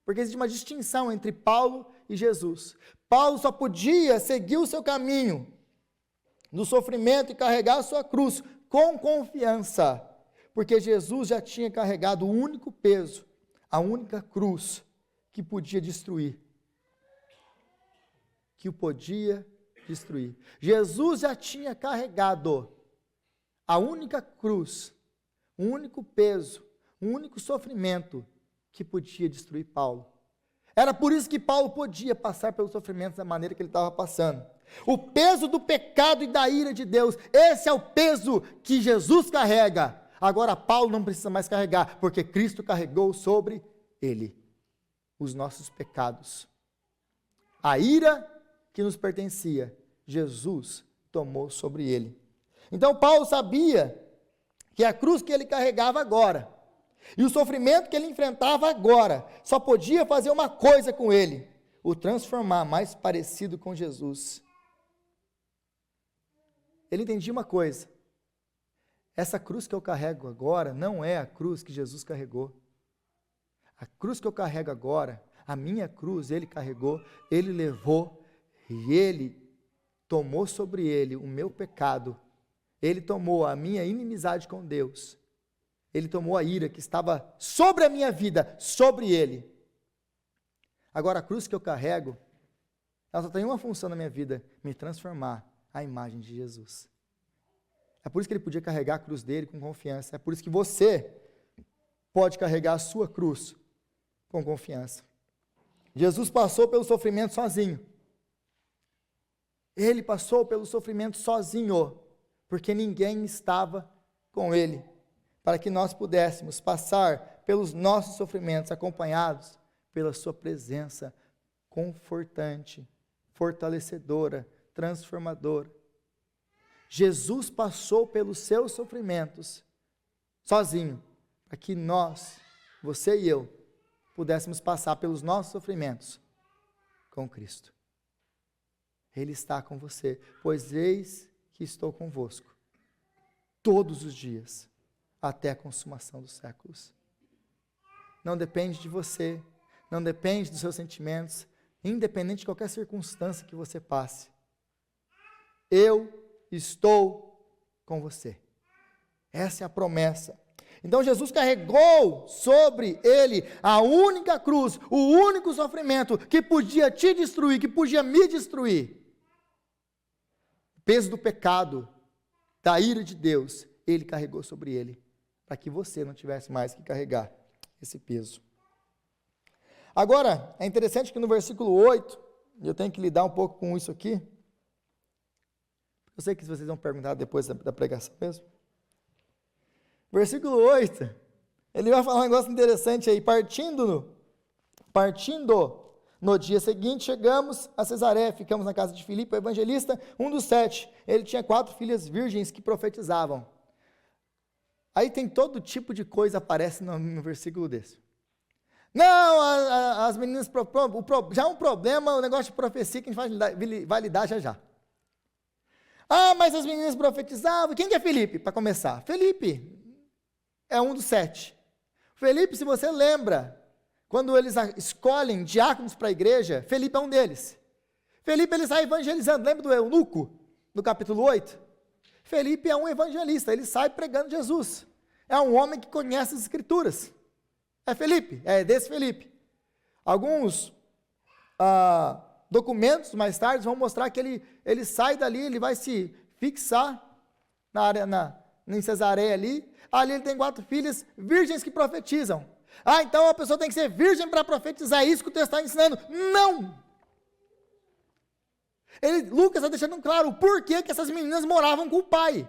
porque existe uma distinção entre Paulo e Jesus. Paulo só podia seguir o seu caminho no sofrimento e carregar a sua cruz com confiança, porque Jesus já tinha carregado o único peso, a única cruz que podia destruir. Que o podia destruir. Jesus já tinha carregado a única cruz, o único peso, o único sofrimento que podia destruir Paulo. Era por isso que Paulo podia passar pelos sofrimentos da maneira que ele estava passando. O peso do pecado e da ira de Deus, esse é o peso que Jesus carrega. Agora Paulo não precisa mais carregar, porque Cristo carregou sobre ele os nossos pecados. A ira que nos pertencia, Jesus tomou sobre ele. Então Paulo sabia que a cruz que ele carregava agora, e o sofrimento que ele enfrentava agora, só podia fazer uma coisa com ele: o transformar mais parecido com Jesus. Ele entendia uma coisa: essa cruz que eu carrego agora não é a cruz que Jesus carregou. A cruz que eu carrego agora, a minha cruz, ele carregou, ele levou, e ele tomou sobre ele o meu pecado. Ele tomou a minha inimizade com Deus. Ele tomou a ira que estava sobre a minha vida, sobre ele. Agora, a cruz que eu carrego, ela só tem uma função na minha vida: me transformar à imagem de Jesus. É por isso que ele podia carregar a cruz dele com confiança. É por isso que você pode carregar a sua cruz com confiança. Jesus passou pelo sofrimento sozinho. Ele passou pelo sofrimento sozinho, porque ninguém estava com ele, para que nós pudéssemos passar pelos nossos sofrimentos acompanhados pela sua presença confortante, fortalecedora, transformadora. Jesus passou pelos seus sofrimentos sozinho, para que nós, você e eu, pudéssemos passar pelos nossos sofrimentos com Cristo. Ele está com você, pois eis que estou convosco todos os dias, até a consumação dos séculos. Não depende de você, não depende dos seus sentimentos, independente de qualquer circunstância que você passe. Eu estou com você. Essa é a promessa. Então Jesus carregou sobre ele a única cruz, o único sofrimento que podia te destruir, que podia me destruir. O peso do pecado, da ira de Deus, ele carregou sobre ele, para que você não tivesse mais que carregar esse peso. Agora, é interessante que no versículo 8, eu tenho que lidar um pouco com isso aqui. Eu sei que vocês vão perguntar depois da pregação mesmo. Versículo 8, ele vai falar um negócio interessante aí. Partindo no dia seguinte, chegamos a Cesareia, ficamos na casa de Filipe, o evangelista, um dos 7. Ele tinha 4 filhas virgens que profetizavam. Aí tem todo tipo de coisa aparece no versículo desse. Não, as meninas, já é um problema o negócio de profecia que a gente vai lidar já já. Ah, mas as meninas profetizavam. Quem que é Filipe, para começar? Filipe é um dos 7. Filipe, se você lembra, quando eles escolhem diáconos para a igreja, Filipe é um deles. Filipe, ele sai evangelizando. Lembra do eunuco, no capítulo 8? Filipe é um evangelista, ele sai pregando Jesus. É um homem que conhece as escrituras. É Filipe, é desse Filipe. Alguns documentos mais tarde vão mostrar que ele sai dali, ele vai se fixar em Cesareia ali. Ali ele tem 4 filhas virgens que profetizam. Ah, então a pessoa tem que ser virgem para profetizar, isso que o texto está ensinando. Não! Lucas está deixando claro o porquê que essas meninas moravam com o pai.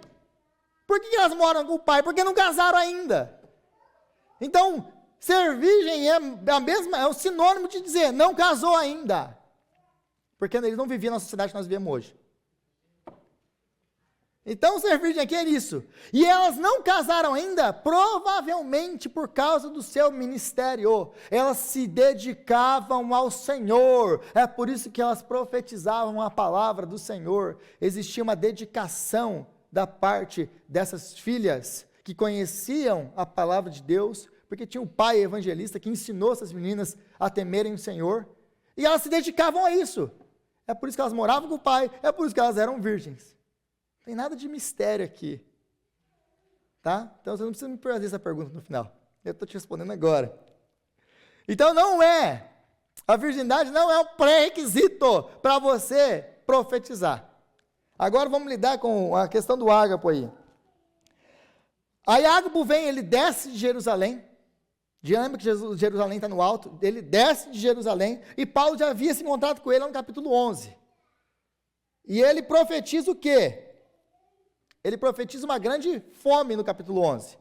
Por que elas moram com o pai? Porque não casaram ainda. Então, ser virgem é o sinônimo de dizer, não casou ainda. Porque eles não viviam na sociedade que nós vivemos hoje. Então, ser virgem aqui é isso. E elas não casaram ainda, provavelmente por causa do seu ministério. Elas se dedicavam ao Senhor. É por isso que elas profetizavam a palavra do Senhor. Existia uma dedicação da parte dessas filhas que conheciam a palavra de Deus, porque tinha um pai evangelista que ensinou essas meninas a temerem o Senhor. E elas se dedicavam a isso. É por isso que elas moravam com o pai, é por isso que elas eram virgens. Não tem nada de mistério aqui. Tá? Então você não precisa me fazer essa pergunta no final. Eu estou te respondendo agora. Então a virgindade não é um pré-requisito para você profetizar. Agora vamos lidar com a questão do Ágapo aí. Aí Ágapo vem, ele desce de Jerusalém. Lembra que Jerusalém está no alto? Ele desce de Jerusalém e Paulo já havia se encontrado com ele lá no capítulo 11. E ele profetiza o quê? Ele profetiza uma grande fome no capítulo 11.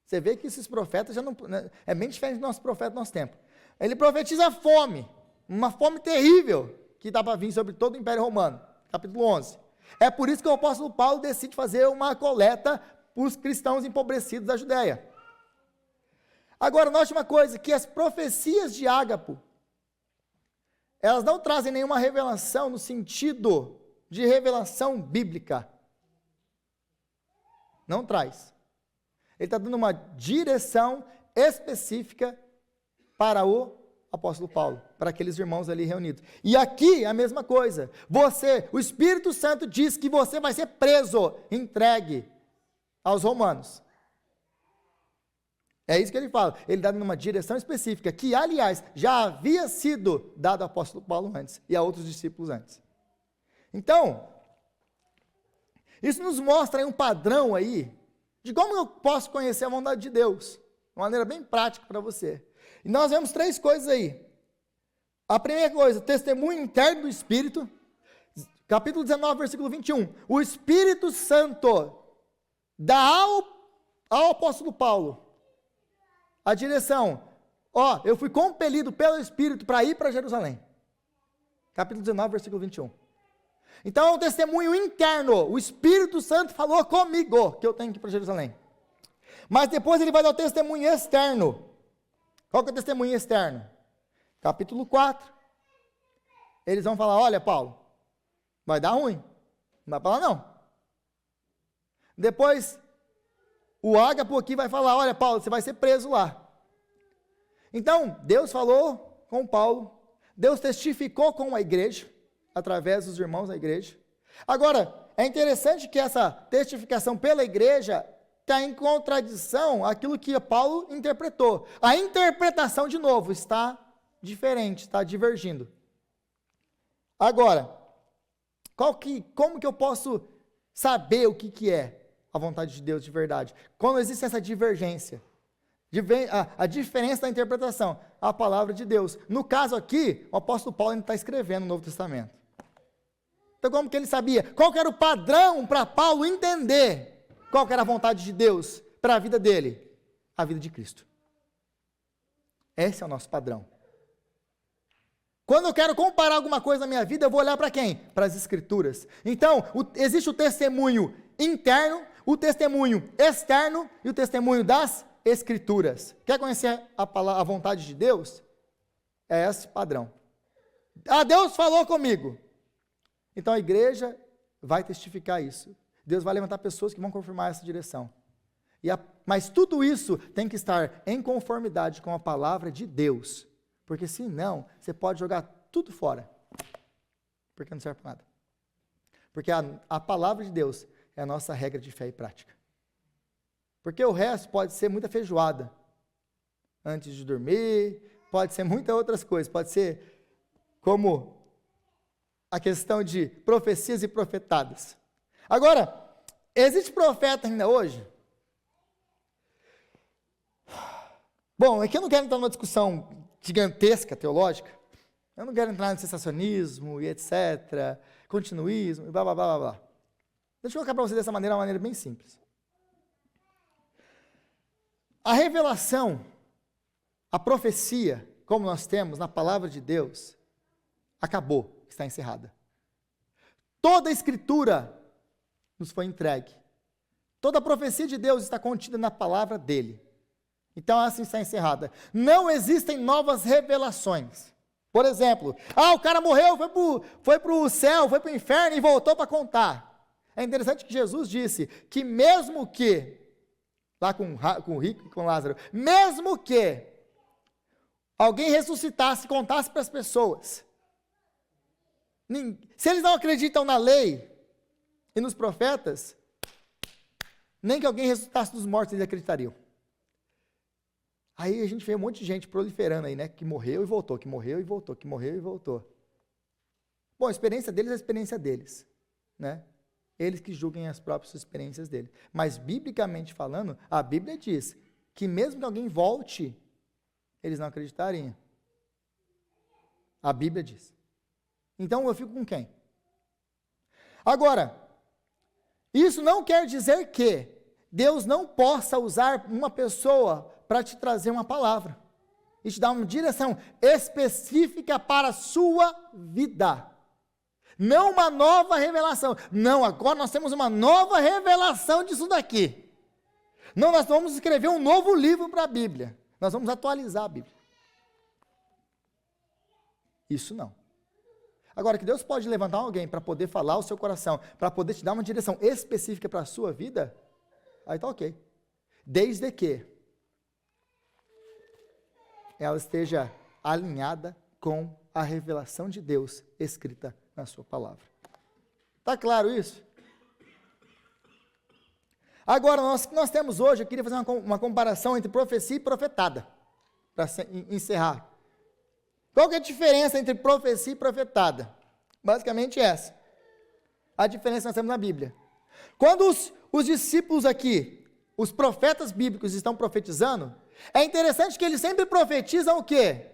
Você vê que esses profetas já não... É bem diferente do nosso profeta do nosso tempo. Ele profetiza fome, uma fome terrível, que está para vir sobre todo o Império Romano. Capítulo 11. É por isso que o apóstolo Paulo decide fazer uma coleta para os cristãos empobrecidos da Judéia. Agora, note uma coisa, que as profecias de Ágapo, elas não trazem nenhuma revelação no sentido de revelação bíblica. Não traz. Ele está dando uma direção específica para o apóstolo Paulo, para aqueles irmãos ali reunidos. E aqui a mesma coisa. O Espírito Santo diz que você vai ser preso, entregue aos romanos. É isso que ele fala. Ele dá numa direção específica, que aliás já havia sido dado ao apóstolo Paulo antes e a outros discípulos antes. Então, isso nos mostra aí um padrão aí de como eu posso conhecer a vontade de Deus, de uma maneira bem prática para você. E nós vemos 3 coisas aí. A primeira coisa, testemunho interno do Espírito, capítulo 19, versículo 21. O Espírito Santo dá ao apóstolo Paulo a direção. Eu fui compelido pelo Espírito para ir para Jerusalém. Capítulo 19, versículo 21. Então é um testemunho interno. O Espírito Santo falou comigo que eu tenho que ir para Jerusalém. Mas depois ele vai dar o testemunho externo. Qual que é o testemunho externo? Capítulo 4. Eles vão falar, olha Paulo, vai dar ruim. Não vai falar não. Depois, o Ágapo aqui vai falar, olha Paulo, você vai ser preso lá. Então, Deus falou com Paulo. Deus testificou com a igreja, através dos irmãos da igreja. Agora, é interessante que essa testificação pela igreja está em contradição àquilo que Paulo interpretou. A interpretação, de novo, está diferente, está divergindo. Agora, como que eu posso saber o que é a vontade de Deus de verdade? Quando existe essa divergência, a diferença da interpretação, a palavra de Deus. No caso aqui, o apóstolo Paulo ainda está escrevendo o Novo Testamento. Então, como que ele sabia? Qual que era o padrão para Paulo entender qual que era a vontade de Deus para a vida dele? A vida de Cristo. Esse é o nosso padrão. Quando eu quero comparar alguma coisa na minha vida, eu vou olhar para quem? Para as Escrituras. Então, existe o testemunho interno, o testemunho externo e o testemunho das Escrituras. Quer conhecer a vontade de Deus? É esse padrão. Deus falou comigo. Então a igreja vai testificar isso. Deus vai levantar pessoas que vão confirmar essa direção. Mas tudo isso tem que estar em conformidade com a palavra de Deus. Porque senão, você pode jogar tudo fora. Porque não serve para nada. Porque a palavra de Deus é a nossa regra de fé e prática. Porque o resto pode ser muita feijoada. Antes de dormir, pode ser muitas outras coisas. Pode ser como a questão de profecias e profetadas. Agora, existe profeta ainda hoje? Bom, aqui eu não quero entrar numa discussão gigantesca, teológica. Eu não quero entrar no sensacionismo e etc., continuismo e blá, blá, blá, blá, blá. Deixa eu colocar para você dessa maneira, uma maneira bem simples. A revelação, a profecia, como nós temos na palavra de Deus, acabou, está encerrada. Toda a escritura nos foi entregue. Toda a profecia de Deus está contida na palavra dele. Então, assim está encerrada. Não existem novas revelações. Por exemplo, o cara morreu, foi para o céu, foi para o inferno e voltou para contar. É interessante que Jesus disse que mesmo que, lá com o rico e com Lázaro, mesmo que alguém ressuscitasse e contasse para as pessoas, se eles não acreditam na lei e nos profetas, nem que alguém ressuscitasse dos mortos eles acreditariam. Aí a gente vê um monte de gente proliferando aí, né? Que morreu e voltou, que morreu e voltou, que morreu e voltou. Bom, a experiência deles é a experiência deles, né? Eles que julguem as próprias experiências deles. Mas, biblicamente falando, a Bíblia diz que mesmo que alguém volte, eles não acreditariam. A Bíblia diz. Então, eu fico com quem? Agora, isso não quer dizer que Deus não possa usar uma pessoa para te trazer uma palavra e te dar uma direção específica para a sua vida. Não uma nova revelação. Não, agora nós temos uma nova revelação disso daqui. Não, nós vamos escrever um novo livro para a Bíblia. Nós vamos atualizar a Bíblia. Isso não. Agora, que Deus pode levantar alguém para poder falar o seu coração, para poder te dar uma direção específica para a sua vida, aí está ok. Desde que ela esteja alinhada com a revelação de Deus escrita na sua palavra. Está claro isso? Agora, nós temos hoje, eu queria fazer uma comparação entre profecia e profetada, para encerrar. Qual que é a diferença entre profecia e profetada? Basicamente essa. A diferença que nós temos na Bíblia. Quando os discípulos aqui, os profetas bíblicos estão profetizando, é interessante que eles sempre profetizam o quê?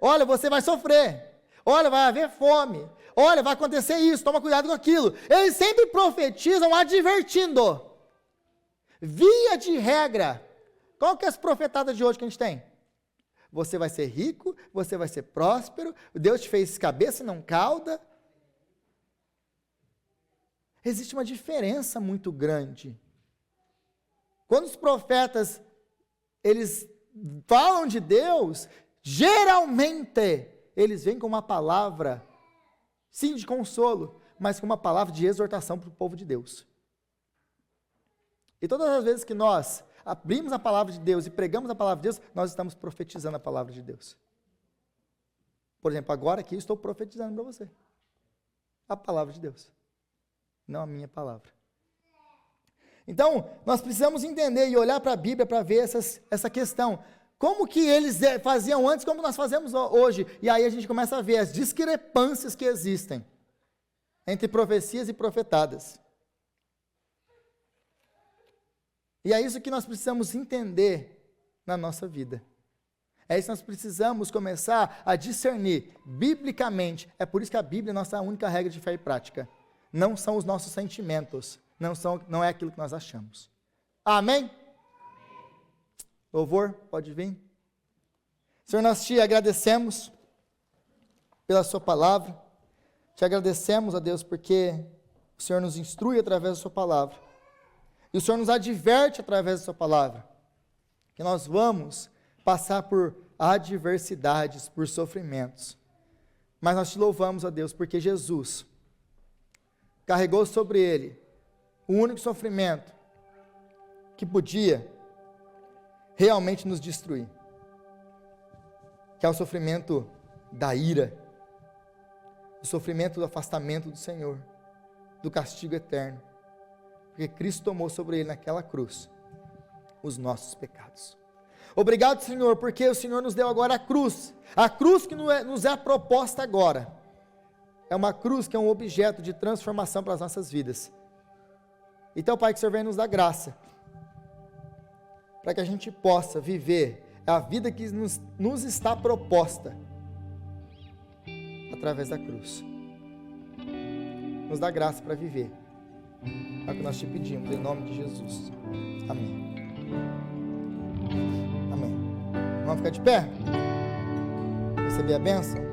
Olha, você vai sofrer. Olha, vai haver fome. Olha, vai acontecer isso, toma cuidado com aquilo. Eles sempre profetizam advertindo. Via de regra. Qual que é as profetadas de hoje que a gente tem? Você vai ser rico, você vai ser próspero, Deus te fez cabeça e não cauda. Existe uma diferença muito grande. Quando os profetas, eles falam de Deus, geralmente, eles vêm com uma palavra, sim, de consolo, mas com uma palavra de exortação para o povo de Deus. E todas as vezes que nós abrimos a palavra de Deus e pregamos a palavra de Deus, nós estamos profetizando a palavra de Deus. Por exemplo, agora aqui eu estou profetizando para você a palavra de Deus, não a minha palavra. Então, nós precisamos entender e olhar para a Bíblia para ver essa questão. Como que eles faziam antes, como nós fazemos hoje. E aí a gente começa a ver as discrepâncias que existem entre profecias e profetadas. E é isso que nós precisamos entender na nossa vida. É isso que nós precisamos começar a discernir biblicamente. É por isso que a Bíblia é a nossa única regra de fé e prática. Não são os nossos sentimentos. Não é aquilo que nós achamos. Amém? Louvor, pode vir. Senhor, nós te agradecemos pela sua palavra. Te agradecemos, ó Deus, porque o Senhor nos instrui através da sua palavra. E o Senhor nos adverte através da sua palavra. Que nós vamos passar por adversidades, por sofrimentos. Mas nós te louvamos, ó Deus, porque Jesus carregou sobre ele o único sofrimento que podia realmente nos destruir, que é o sofrimento da ira, o sofrimento do afastamento do Senhor, do castigo eterno, porque Cristo tomou sobre ele naquela cruz os nossos pecados. Obrigado, Senhor, porque o Senhor nos deu agora a cruz que nos é proposta agora, é uma cruz que é um objeto de transformação para as nossas vidas. Então, Pai, que o Senhor venha nos dar graça, para que a gente possa viver a vida que nos está proposta, através da cruz. Nos dá graça para viver, é o que nós te pedimos, em nome de Jesus. Amém. Amém. Vamos ficar de pé? Receber a bênção?